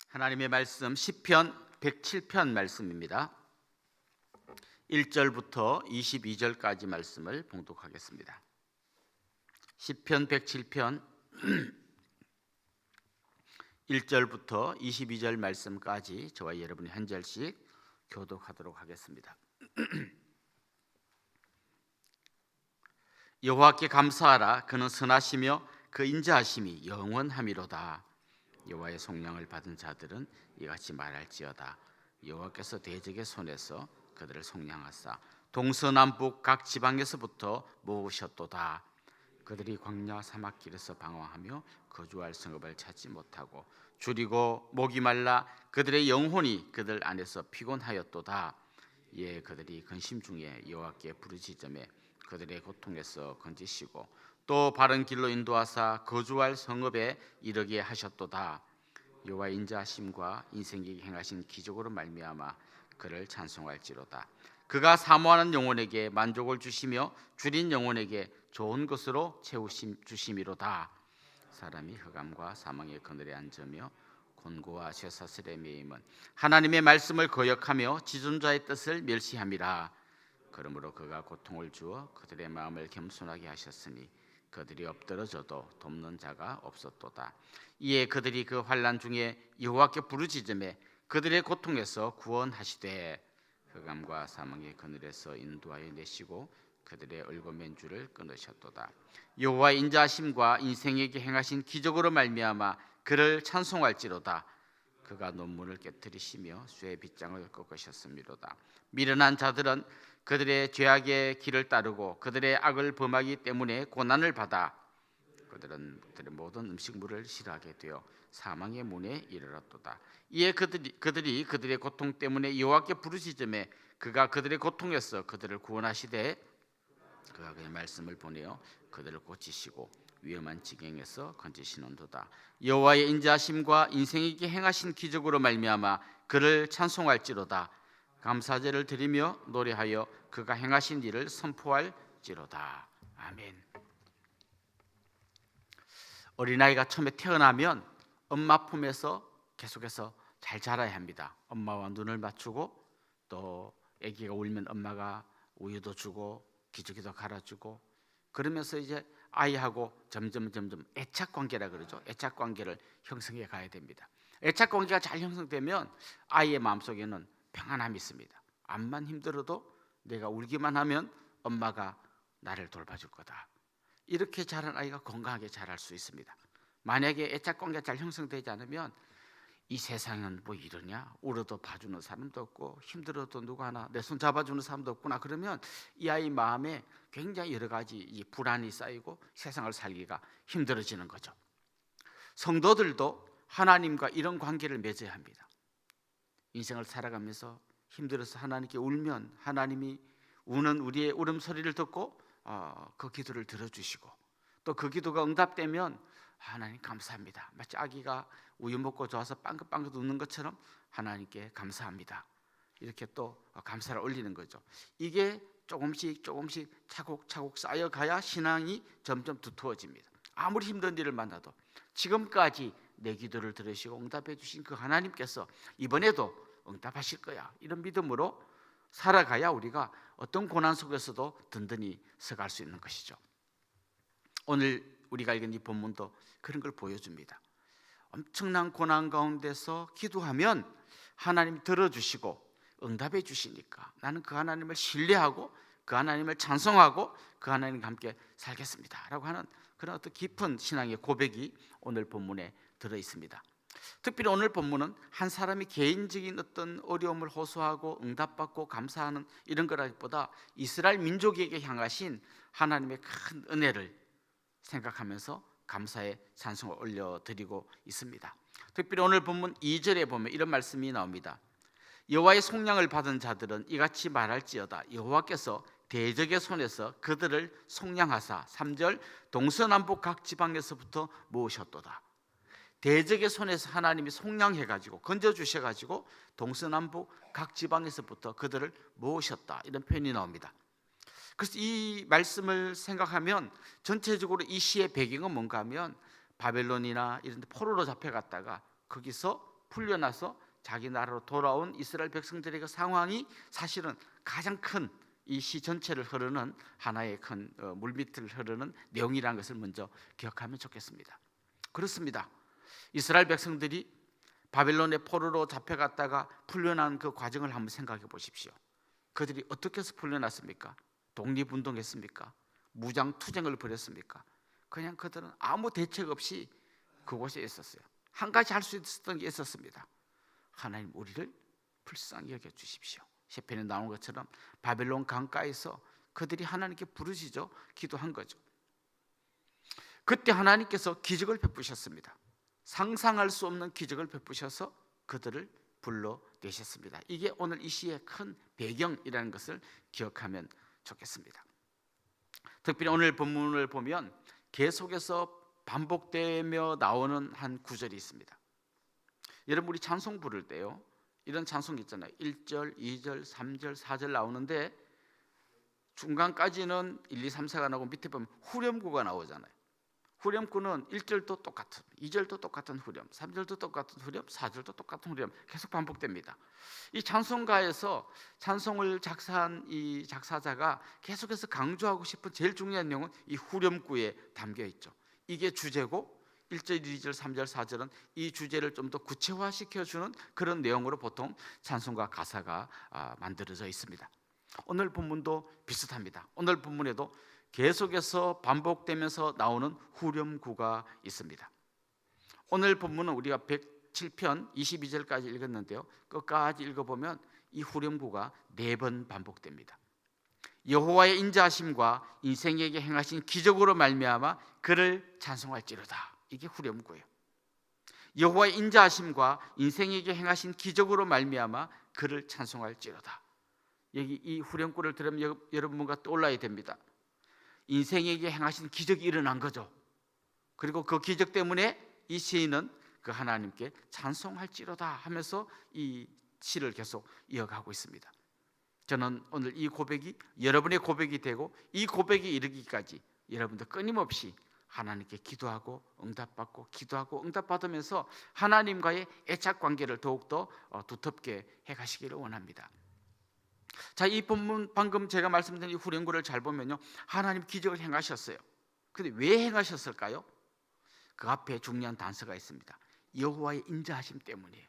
하나님의 말씀 시편 107편 말씀입니다. 1절부터 22절까지 말씀을 봉독하겠습니다. 시편 107편 1절부터 22절 말씀까지 저와 여러분이 한 절씩 교독하도록 하겠습니다. 여호와께 감사하라. 그는 선하시며 그 인자하심이 영원하미로다. 여호와의 속량을 받은 자들은 이같이 말할지어다. 여호와께서 대적의 손에서 그들을 속량하사 동서남북 각 지방에서부터 모으셨도다. 그들이 광야 사막길에서 방황하며 거주할 성읍을 찾지 못하고 줄이고 목이 말라 그들의 영혼이 그들 안에서 피곤하였도다. 이에 그들이 근심 중에 여호와께 부르짖음에 그들의 고통에서 건지시고 또 바른 길로 인도하사 거주할 성읍에 이르게 하셨도다. 여호와의 인자하심과 인생에게 행하신 기적으로 말미암아 그를 찬송할지로다. 그가 사모하는 영혼에게 만족을 주시며 줄인 영혼에게 좋은 것으로 주심이로다. 사람이 흑암과 사망의 그늘에 앉으며 곤고와 쇠사슬에 매임은 하나님의 말씀을 거역하며 지존자의 뜻을 멸시함이라. 그러므로 그가 고통을 주어 그들의 마음을 겸손하게 하셨으니 그들이 엎드러져도 돕는 자가 없었도다. 이에 그들이 그 환난 중에 여호와께 부르짖음에 그들의 고통에서 구원하시되 흑암과 사망의 그늘에서 인도하여 내시고 그들의 얼굴맨줄을 끊으셨도다. 여호와의 인자하심과 인생에게 행하신 기적으로 말미암아 그를 찬송할지로다. 그가 논문을 깨뜨리시며 쇠의 빗장을 꺾으셨음이로다. 미련한 자들은 그들의 죄악의 길을 따르고 그들의 악을 범하기 때문에 고난을 받아 그들은 그들의 모든 음식물을 싫어하게 되어 사망의 문에 이르렀도다. 이에 그들이 그들의 고통 때문에 여호와께 부르짖음에 그가 그들의 고통에서 그들을 구원하시되 그가 그의 말씀을 보내어 그들을 고치시고 위험한 지경에서 건지시는도다. 여호와의 인자하심과 인생에게 행하신 기적으로 말미암아 그를 찬송할지로다. 감사제를 드리며 노래하여 그가 행하신 일을 선포할지로다. 아멘. 어린아이가 처음에 태어나면 엄마 품에서 계속해서 잘 자라야 합니다. 엄마와 눈을 맞추고 또 아기가 울면 엄마가 우유도 주고 기저귀도 갈아주고 그러면서 이제 아이하고 점점 애착 관계라 그러죠. 애착 관계를 형성해 가야 됩니다. 애착 관계가 잘 형성되면 아이의 마음속에는 평안함이 있습니다. 암만 힘들어도 내가 울기만 하면 엄마가 나를 돌봐줄 거다. 이렇게 자란 아이가 건강하게 자랄 수 있습니다. 만약에 애착 관계가 잘 형성되지 않으면 이 세상은 뭐 이러냐, 울어도 봐주는 사람도 없고 힘들어도 누구 하나 내 손 잡아주는 사람도 없구나. 그러면 이 아이 마음에 굉장히 여러 가지 이 불안이 쌓이고 세상을 살기가 힘들어지는 거죠. 성도들도 하나님과 이런 관계를 맺어야 합니다. 인생을 살아가면서 힘들어서 하나님께 울면 하나님이 우는 우리의 울음소리를 듣고 그 기도를 들어주시고 또 그 기도가 응답되면 하나님 감사합니다. 마치 아기가 우유 먹고 좋아서 빵긋빵긋 웃는 것처럼 하나님께 감사합니다. 이렇게 또 감사를 올리는 거죠. 이게 조금씩 차곡차곡 쌓여가야 신앙이 점점 두터워집니다. 아무리 힘든 일을 만나도 지금까지 내 기도를 들으시고 응답해 주신 그 하나님께서 이번에도 응답하실 거야. 이런 믿음으로 살아가야 우리가 어떤 고난 속에서도 든든히 서갈 수 있는 것이죠. 오늘 우리가 읽은 이 본문도 그런 걸 보여줍니다. 엄청난 고난 가운데서 기도하면 하나님이 들어주시고 응답해 주시니까 나는 그 하나님을 신뢰하고 그 하나님을 찬송하고 그 하나님과 함께 살겠습니다 라고 하는 그런 어떤 깊은 신앙의 고백이 오늘 본문에 들어 있습니다. 특별히 오늘 본문은 한 사람이 개인적인 어떤 어려움을 호소하고 응답받고 감사하는 이런 거라기보다 이스라엘 민족에게 향하신 하나님의 큰 은혜를 생각하면서 감사의 찬송을 올려드리고 있습니다. 특별히 오늘 본문 2절에 보면 이런 말씀이 나옵니다. 여호와의 속량을 받은 자들은 이같이 말할지어다. 여호와께서 대적의 손에서 그들을 속량하사 3절 동서남북 각 지방에서부터 모으셨도다. 대적의 손에서 하나님이 속량해가지고 건져주셔가지고 동서남북 각 지방에서부터 그들을 모으셨다. 이런 표현이 나옵니다. 그래서 이 말씀을 생각하면 전체적으로 이 시의 배경은 뭔가 하면 바벨론이나 이런 데 포로로 잡혀갔다가 거기서 풀려나서 자기 나라로 돌아온 이스라엘 백성들의 그 상황이 사실은 가장 큰 이 시 전체를 흐르는 하나의 큰 물밑을 흐르는 내용이라는 것을 먼저 기억하면 좋겠습니다. 그렇습니다. 이스라엘 백성들이 바벨론의 포로로 잡혀갔다가 풀려난 그 과정을 한번 생각해 보십시오. 그들이 어떻게 해서 풀려났습니까? 독립운동했습니까? 무장투쟁을 벌였습니까? 그냥 그들은 아무 대책 없이 그곳에 있었어요. 한 가지 할 수 있었던 게 있었습니다. 하나님, 우리를 불쌍히 여겨 주십시오. 시편에 나온 것처럼 바벨론 강가에서 그들이 하나님께 부르짖어 기도한 거죠. 그때 하나님께서 기적을 베푸셨습니다. 상상할 수 없는 기적을 베푸셔서 그들을 불러내셨습니다. 이게 오늘 이 시의 큰 배경이라는 것을 기억하면 좋겠습니다. 특별히 오늘 본문을 보면 계속해서 반복되며 나오는 한 구절이 있습니다. 여러분, 우리 찬송 부를 때요, 이런 찬송 있잖아요. 1절, 2절, 3절, 4절 나오는데 중간까지는 1, 2, 3, 4가 나오고 밑에 보면 후렴구가 나오잖아요. 후렴구는 1절도 똑같은, 2절도 똑같은 후렴, 3절도 똑같은 후렴, 4절도 똑같은 후렴, 계속 반복됩니다. 이 찬송가에서 찬송을 작사한 이 작사자가 계속해서 강조하고 싶은 제일 중요한 내용은 이 후렴구에 담겨 있죠. 이게 주제고 1절, 2절, 3절, 4절은 이 주제를 좀 더 구체화시켜주는 그런 내용으로 보통 찬송가 가사가 만들어져 있습니다. 오늘 본문도 비슷합니다. 오늘 본문에도 계속해서 반복되면서 나오는 후렴구가 있습니다. 오늘 본문은 우리가 107편 22절까지 읽었는데요, 끝까지 읽어보면 이 후렴구가 4번 반복됩니다. 여호와의 인자하심과 인생에게 행하신 기적으로 말미암아 그를 찬송할지로다. 이게 후렴구예요. 여호와의 인자하심과 인생에게 행하신 기적으로 말미암아 그를 찬송할지로다. 여기 이 후렴구를 들으면 여러분 뭔가 떠올라야 됩니다. 인생에게 행하신 기적이 일어난 거죠. 그리고 그 기적 때문에 이 시인은 그 하나님께 찬송할지로다 하면서 이 시를 계속 이어가고 있습니다. 저는 오늘 이 고백이 여러분의 고백이 되고 이 고백이 이르기까지 여러분들 끊임없이 하나님께 기도하고 응답받고 기도하고 응답받으면서 하나님과의 애착 관계를 더욱더 두텁게 해가시기를 원합니다. 자, 이 본문 방금 제가 말씀드린 이 후렴구를 잘 보면요, 하나님 기적을 행하셨어요. 근데 왜 행하셨을까요? 그 앞에 중요한 단서가 있습니다. 여호와의 인자하심 때문이에요.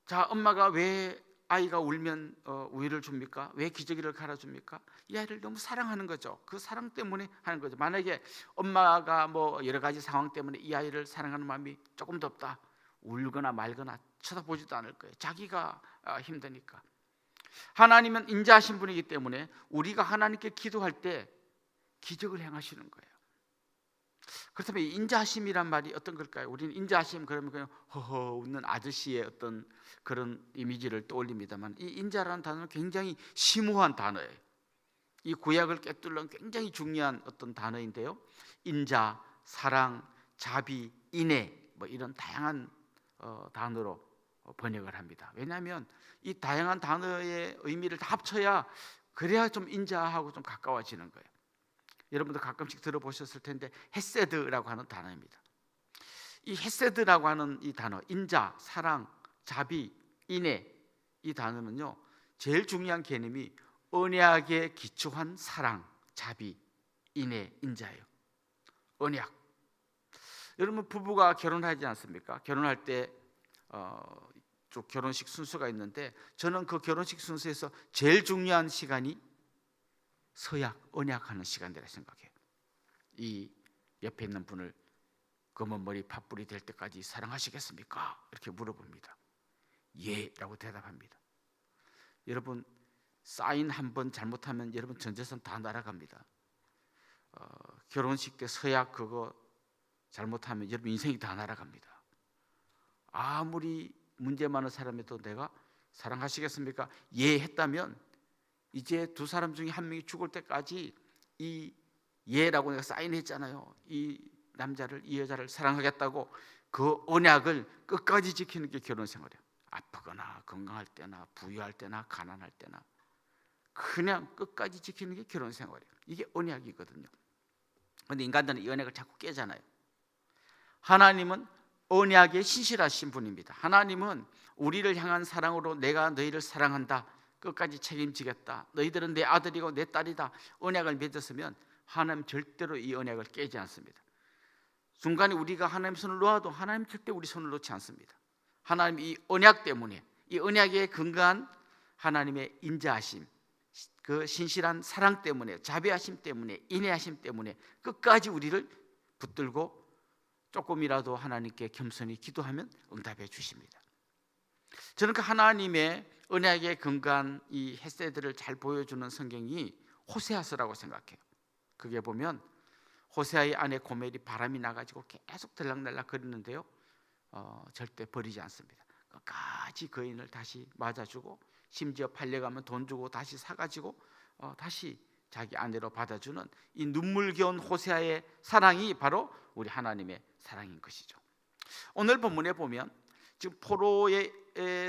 자, 엄마가 왜 아이가 울면 우유를 줍니까? 왜 기저귀를 갈아줍니까? 이 아이를 너무 사랑하는 거죠. 그 사랑 때문에 하는 거죠. 만약에 엄마가 뭐 여러 가지 상황 때문에 이 아이를 사랑하는 마음이 조금 더 없다, 울거나 말거나 쳐다보지도 않을 거예요. 자기가 힘드니까. 하나님은 인자하신 분이기 때문에 우리가 하나님께 기도할 때 기적을 행하시는 거예요. 그렇다면 이 인자하심이란 말이 어떤 걸까요? 우리는 인자하심 그러면 그냥 허허 웃는 아저씨의 어떤 그런 이미지를 떠올립니다만, 이 인자라는 단어는 굉장히 심오한 단어예요. 이 구약을 꿰뚫는 굉장히 중요한 어떤 단어인데요, 인자, 사랑, 자비, 인애 뭐 이런 다양한 단어로 번역을 합니다. 왜냐하면 이 다양한 단어의 의미를 다 합쳐야 그래야 좀 인자하고 좀 가까워지는 거예요. 여러분도 가끔씩 들어보셨을 텐데 헤세드라고 하는 단어입니다. 이 헤세드라고 하는 이 단어, 인자, 사랑, 자비, 인애, 이 단어는요, 제일 중요한 개념이 언약에 기초한 사랑, 자비, 인애, 인자예요. 언약. 여러분 부부가 결혼하지 않습니까? 결혼할 때 쭉 결혼식 순서가 있는데 저는 그 결혼식 순서에서 제일 중요한 시간이 서약, 언약하는 시간이라 생각해요. 이 옆에 있는 분을 검은 머리 팥불이 될 때까지 사랑하시겠습니까? 이렇게 물어봅니다. 예 라고 대답합니다. 여러분 사인 한 번 잘못하면 여러분 전 재산 다 날아갑니다. 결혼식 때 서약 그거 잘못하면 여러분 인생이 다 날아갑니다. 아무리 문제 많은 사람에도 내가 사랑하시겠습니까? 예 했다면 이제 두 사람 중에 한 명이 죽을 때까지 이 예라고 내가 사인했잖아요. 이 남자를, 이 여자를 사랑하겠다고 그 언약을 끝까지 지키는 게 결혼 생활이에요. 아프거나 건강할 때나 부유할 때나 가난할 때나 그냥 끝까지 지키는 게 결혼 생활이에요. 이게 언약이거든요. 그런데 인간들은 이 언약을 자꾸 깨잖아요. 하나님은 언약에 신실하신 분입니다. 하나님은 우리를 향한 사랑으로 내가 너희를 사랑한다, 끝까지 책임지겠다, 너희들은 내 아들이고 내 딸이다 언약을 맺었으면 하나님 절대로 이 언약을 깨지 않습니다. 중간에 우리가 하나님 손을 놓아도 하나님 절대 우리 손을 놓지 않습니다. 하나님 이 언약 때문에, 이 언약에 근거한 하나님의 인자하심, 그 신실한 사랑 때문에, 자비하심 때문에, 인애하심 때문에 끝까지 우리를 붙들고 조금이라도 하나님께 겸손히 기도하면 응답해 주십니다. 저는 그 하나님의 언약에 근거한 이 헤세드를 잘 보여주는 성경이 호세아서라고 생각해요. 그게 보면 호세아의 아내 고멜이 바람이 나가지고 계속 들락날락 거리는데요, 절대 버리지 않습니다. 끝까지 거인을 다시 맞아주고, 심지어 팔려가면 돈 주고 다시 사가지고 다시 자기 아내로 받아주는 이 눈물겨운 호세아의 사랑이 바로 우리 하나님의 사랑인 것이죠. 오늘 본문에 보면 지금 포로에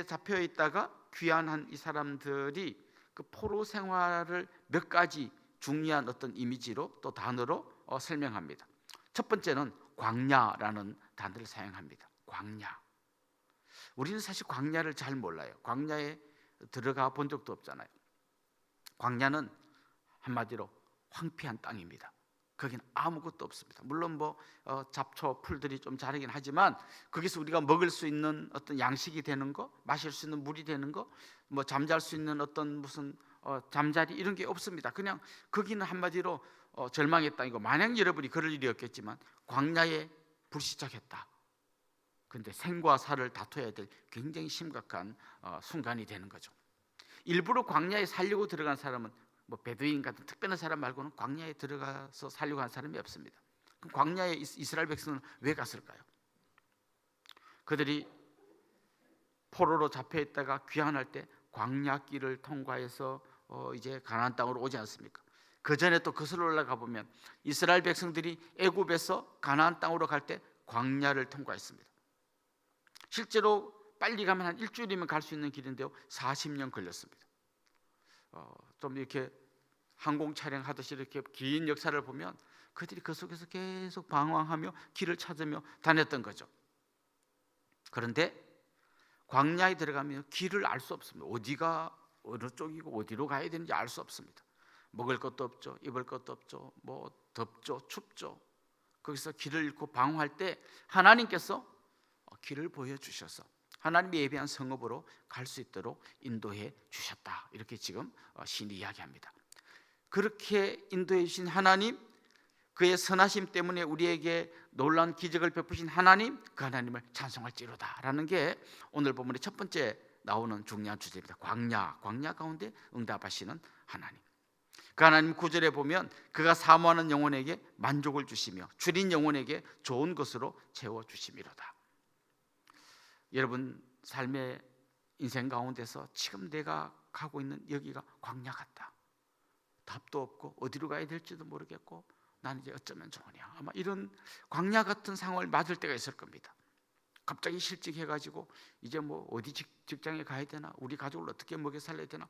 잡혀 있다가 귀환한 이 사람들이 그 포로 생활을 몇 가지 중요한 어떤 이미지로 또 단어로 설명합니다. 첫 번째는 광야라는 단어를 사용합니다. 광야. 우리는 사실 광야를 잘 몰라요. 광야에 들어가 본 적도 없잖아요. 광야는 한마디로 황폐한 땅입니다. 거기는 아무것도 없습니다. 물론 잡초, 풀들이 좀 자라긴 하지만 거기서 우리가 먹을 수 있는 어떤 양식이 되는 거, 마실 수 있는 물이 되는 거, 잠잘 수 있는 어떤 무슨 잠자리 이런 게 없습니다. 그냥 거기는 한마디로 절망의 땅이고, 만약 여러분이 그럴 일이 없겠지만 광야에 불시착했다, 근데 생과 사를 다퉈야 될 굉장히 심각한 순간이 되는 거죠. 일부러 광야에 살려고 들어간 사람은 베두인 같은 특별한 사람 말고는 광야에 들어가서 살려고 한 사람이 없습니다. 그럼 광야에 이스라엘 백성은 왜 갔을까요? 그들이 포로로 잡혀 있다가 귀환할 때 광야길을 통과해서 이제 가나안 땅으로 오지 않습니까? 그 전에 또 거슬러 올라가 보면 이스라엘 백성들이 애굽에서 가나안 땅으로 갈 때 광야를 통과했습니다. 실제로 빨리 가면 한 일주일이면 갈 수 있는 길인데요, 40년 걸렸습니다. 좀 이렇게 항공 촬영하듯이 이렇게 긴 역사를 보면 그들이 그 속에서 계속 방황하며 길을 찾으며 다녔던 거죠. 그런데 광야에 들어가면 길을 알 수 없습니다. 어디가 어느 쪽이고 어디로 가야 되는지 알 수 없습니다. 먹을 것도 없죠, 입을 것도 없죠, 덥죠, 춥죠. 거기서 길을 잃고 방황할 때 하나님께서 길을 보여주셔서 하나님이 예비한 성읍으로 갈 수 있도록 인도해 주셨다, 이렇게 지금 신이 이야기합니다. 그렇게 인도해 주신 하나님, 그의 선하심 때문에 우리에게 놀라운 기적을 베푸신 하나님, 그 하나님을 찬송할지로다 라는 게 오늘 본문의 첫 번째 나오는 중요한 주제입니다. 광야 가운데 응답하시는 하나님. 그 하나님 9절에 보면 그가 사모하는 영혼에게 만족을 주시며 줄인 영혼에게 좋은 것으로 채워주심이로다. 여러분 삶의 인생 가운데서 지금 내가 가고 있는 여기가 광야 같다, 답도 없고 어디로 가야 될지도 모르겠고 나는 이제 어쩌면 좋으냐, 아마 이런 광야 같은 상황을 맞을 때가 있을 겁니다. 갑자기 실직해가지고 이제 어디 직장에 가야 되나, 우리 가족을 어떻게 먹여 살려야 되나,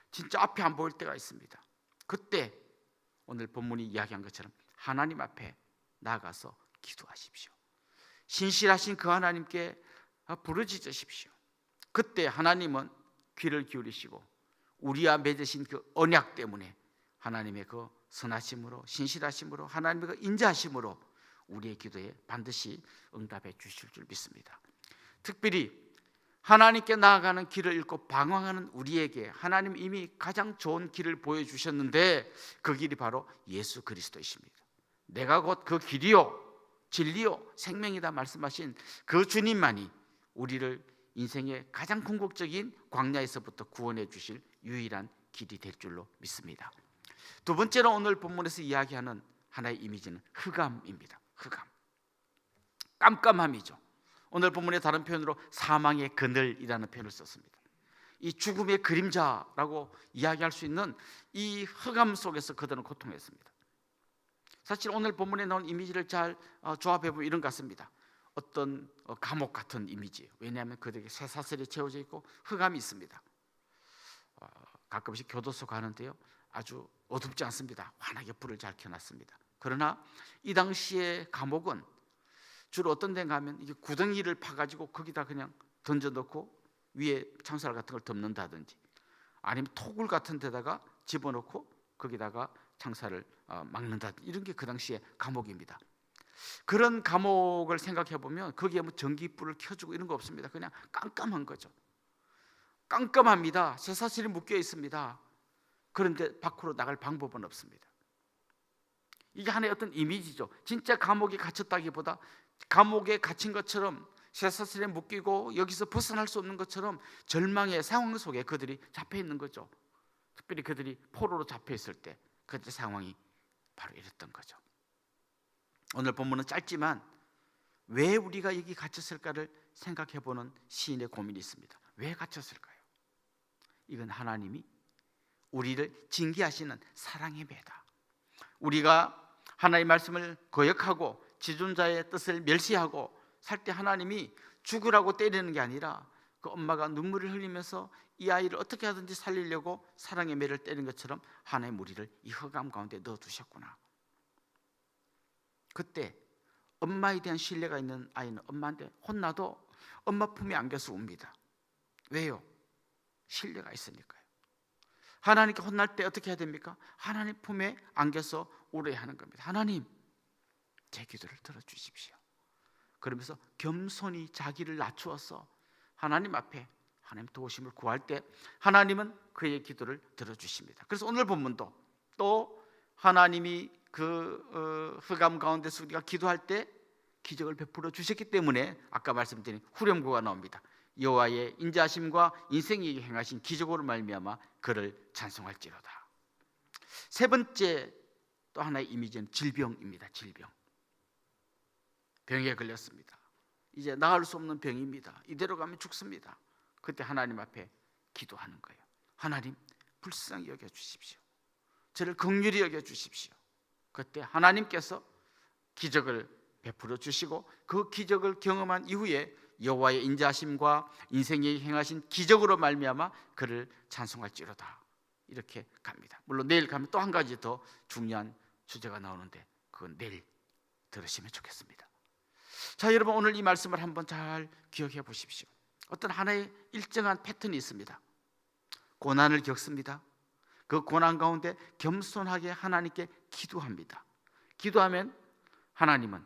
진짜 앞이 안 보일 때가 있습니다. 그때 오늘 본문이 이야기한 것처럼 하나님 앞에 나가서 기도하십시오. 신실하신 그 하나님께 부르짖으십시오. 그때 하나님은 귀를 기울이시고 우리와 맺으신 그 언약 때문에 하나님의 그 선하심으로, 신실하심으로, 하나님의 그 인자하심으로 우리의 기도에 반드시 응답해 주실 줄 믿습니다. 특별히 하나님께 나아가는 길을 잃고 방황하는 우리에게 하나님 이미 가장 좋은 길을 보여주셨는데 그 길이 바로 예수 그리스도이십니다. 내가 곧 그 길이요 진리요 생명이다 말씀하신 그 주님만이 우리를 인생의 가장 궁극적인 광야에서부터 구원해 주실 유일한 길이 될 줄로 믿습니다. 두 번째로 오늘 본문에서 이야기하는 하나의 이미지는 흑암입니다. 흑암, 깜깜함이죠. 오늘 본문의 다른 표현으로 사망의 그늘이라는 표현을 썼습니다. 이 죽음의 그림자라고 이야기할 수 있는 이 흑암 속에서 그들은 고통했습니다. 사실 오늘 본문에 나온 이미지를 잘 조합해보면 이런 것 같습니다. 어떤 감옥 같은 이미지예요. 왜냐하면 그들에게 쇠사슬이 채워져 있고 흑암이 있습니다. 가끔씩 교도소 가는데요, 아주 어둡지 않습니다. 환하게 불을 잘 켜놨습니다. 그러나 이 당시의 감옥은 주로 어떤 데 가면 이게 구덩이를 파가지고 거기다 그냥 던져놓고 위에 창살 같은 걸 덮는다든지, 아니면 토굴 같은 데다가 집어넣고 거기다가 창살을 막는다, 이런 게 그 당시에 감옥입니다. 그런 감옥을 생각해 보면 거기에 뭐 전기불을 켜주고 이런 거 없습니다. 그냥 깜깜한 거죠. 깜깜합니다. 쇠사슬이 묶여 있습니다. 그런데 밖으로 나갈 방법은 없습니다. 이게 하나의 어떤 이미지죠. 진짜 감옥에 갇혔다기보다 감옥에 갇힌 것처럼 쇠사슬에 묶이고 여기서 벗어날 수 없는 것처럼 절망의 상황 속에 그들이 잡혀 있는 거죠. 특별히 그들이 포로로 잡혀 있을 때 그때 상황이 바로 이랬던 거죠. 오늘 본문은 짧지만 왜 우리가 여기 갇혔을까를 생각해 보는 시인의 고민이 있습니다. 왜 갇혔을까요? 이건 하나님이 우리를 징계하시는 사랑의 매다. 우리가 하나님의 말씀을 거역하고 지존자의 뜻을 멸시하고 살 때 하나님이 죽으라고 때리는 게 아니라 그 엄마가 눈물을 흘리면서 이 아이를 어떻게 하든지 살리려고 사랑의 매를 때린 것처럼 하나님 우리를 이 흑암 가운데 넣어두셨구나. 그때 엄마에 대한 신뢰가 있는 아이는 엄마한테 혼나도 엄마 품에 안겨서 웁니다. 왜요? 신뢰가 있으니까요. 하나님께 혼날 때 어떻게 해야 됩니까? 하나님 품에 안겨서 울어야 하는 겁니다. 하나님, 제 기도를 들어주십시오. 그러면서 겸손히 자기를 낮추어서 하나님 앞에 하나님 도우심을 구할 때 하나님은 그의 기도를 들어주십니다. 그래서 오늘 본문도 또 하나님이 그 흑암 가운데서 우리가 기도할 때 기적을 베풀어 주셨기 때문에 아까 말씀드린 후렴구가 나옵니다. 여호와의 인자하심과 인생에게 행하신 기적으로 말미암아 그를 찬송할지로다. 세 번째 또 하나의 이미지는 질병입니다. 질병. 병에 걸렸습니다. 이제 나을 수 없는 병입니다. 이대로 가면 죽습니다. 그때 하나님 앞에 기도하는 거예요. 하나님, 불쌍히 여겨주십시오. 저를 긍휼히 여겨주십시오. 그때 하나님께서 기적을 베풀어 주시고 그 기적을 경험한 이후에 여호와의 인자하심과 인생에 행하신 기적으로 말미암아 그를 찬송할지로다. 이렇게 갑니다. 물론 내일 가면 또 한 가지 더 중요한 주제가 나오는데 그건 내일 들으시면 좋겠습니다. 자, 여러분, 오늘 이 말씀을 한번 잘 기억해 보십시오. 어떤 하나의 일정한 패턴이 있습니다. 고난을 겪습니다. 그 고난 가운데 겸손하게 하나님께 기도합니다. 기도하면 하나님은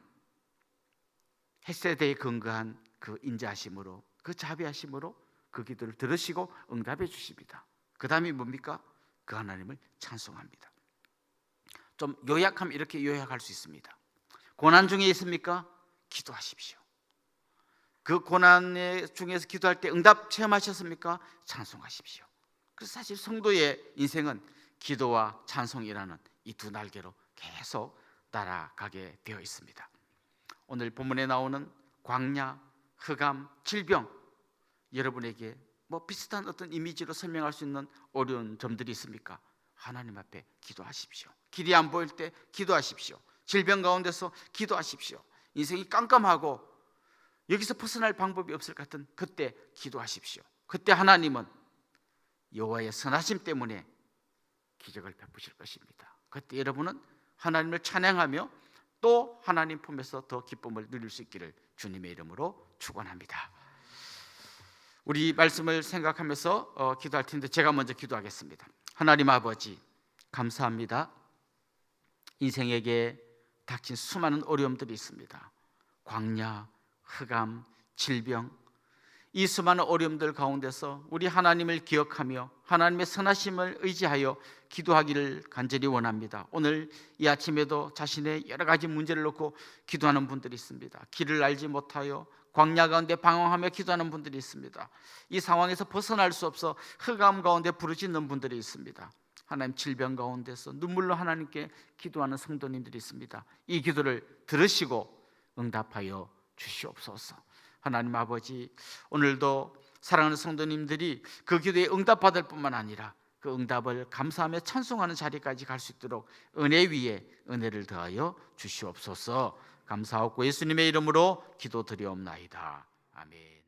헷세대에 근거한 그 인자하심으로, 그 자비하심으로 그 기도를 들으시고 응답해 주십니다. 그 다음이 뭡니까? 그 하나님을 찬송합니다. 좀 요약하면 이렇게 요약할 수 있습니다. 고난 중에 있습니까? 기도하십시오. 그 고난 중에서 기도할 때 응답 체험하셨습니까? 찬송하십시오. 그래서 사실 성도의 인생은 기도와 찬송이라는 이 두 날개로 계속 날아가게 되어 있습니다. 오늘 본문에 나오는 광야, 흑암, 질병, 여러분에게 뭐 비슷한 어떤 이미지로 설명할 수 있는 어려운 점들이 있습니까? 하나님 앞에 기도하십시오. 길이 안 보일 때 기도하십시오. 질병 가운데서 기도하십시오. 인생이 깜깜하고 여기서 벗어날 방법이 없을 것 같은 그때 기도하십시오. 그때 하나님은 여호와의 선하심 때문에 기적을 베푸실 것입니다. 그때 여러분은 하나님을 찬양하며 또 하나님 품에서 더 기쁨을 누릴 수 있기를 주님의 이름으로 축원합니다. 우리 말씀을 생각하면서 기도할 텐데 제가 먼저 기도하겠습니다. 하나님 아버지, 감사합니다. 인생에게 닥친 수많은 어려움들이 있습니다. 광야, 흑암, 질병, 이 수많은 어려움들 가운데서 우리 하나님을 기억하며 하나님의 선하심을 의지하여 기도하기를 간절히 원합니다. 오늘 이 아침에도 자신의 여러 가지 문제를 놓고 기도하는 분들이 있습니다. 길을 알지 못하여 광야 가운데 방황하며 기도하는 분들이 있습니다. 이 상황에서 벗어날 수 없어 흑암 가운데 부르짖는 분들이 있습니다. 하나님, 질병 가운데서 눈물로 하나님께 기도하는 성도님들이 있습니다. 이 기도를 들으시고 응답하여 주시옵소서. 하나님 아버지, 오늘도 사랑하는 성도님들이 그 기도에 응답받을 뿐만 아니라 그 응답을 감사하며 찬송하는 자리까지 갈 수 있도록 은혜 위에 은혜를 더하여 주시옵소서. 감사하고 예수님의 이름으로 기도드리옵나이다. 아멘.